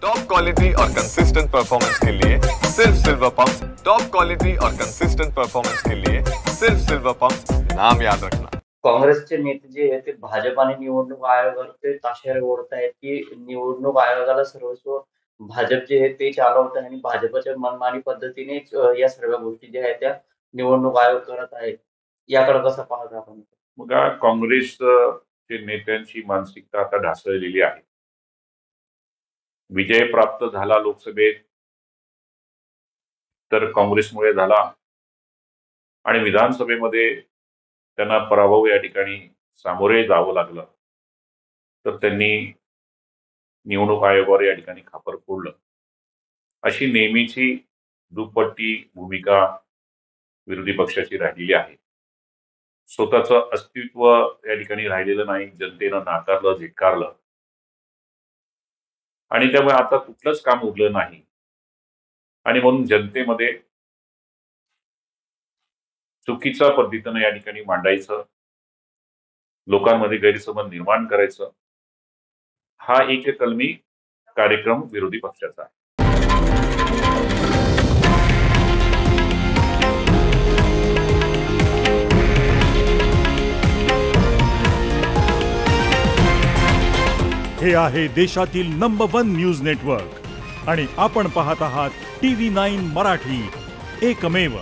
Top quality और consistent performance के लिए सिर्फ सिल्वर पंप्स। टॉप क्वालिटी और कंसिस्टेंट परफॉर्मेंस के लिए सिर्फ सिल्वर पंप्स, नाम याद रखना। काँग्रेसचे नेते जे आहेत ते भाजप आणि निवडणूक आयोगाचे ताशेरे ओढतायत की निवडणूक आयोगाला सर्वस्व भाजप जे आहे ते चालवत आहे आणि भाजपच्या मनमानी पद्धतीनेच या सर्व गोष्टी ज्या आहेत त्या निवडणूक आयोग करत आहे. याकडे कसं पाहता आपण? बघा, काँग्रेसच्या नेत्यांची मानसिकता आता ढासळलेली आहे. विजय प्राप्त झाला लोकसभेत तर काँग्रेसमुळे झाला आणि विधानसभेमध्ये त्यांना पराभव या ठिकाणी सामोरे जावं लागलं तर त्यांनी निवडणूक आयोगावर या ठिकाणी खापर फोडलं. अशी नेहमीची दुपट्टी भूमिका विरोधी पक्षाची राहिलेली आहे. स्वतःचं अस्तित्व या ठिकाणी राहिलेलं नाही. जनतेनं नाकारलं, धिक्कारलं आणि त्यामुळे आता कुठलंच काम उरलं नाही आणि म्हणून जनतेमध्ये चुकीच्या पद्धतीनं या ठिकाणी मांडायचं, लोकांमध्ये गैरसमज निर्माण करायचं, हा एककलमी कार्यक्रम विरोधी पक्षाचा आहे. हे आहे देशातील नंबर 1 न्यूज नेटवर्क आणि आपण पाहत आहात TV9 मराठी, एकमेव.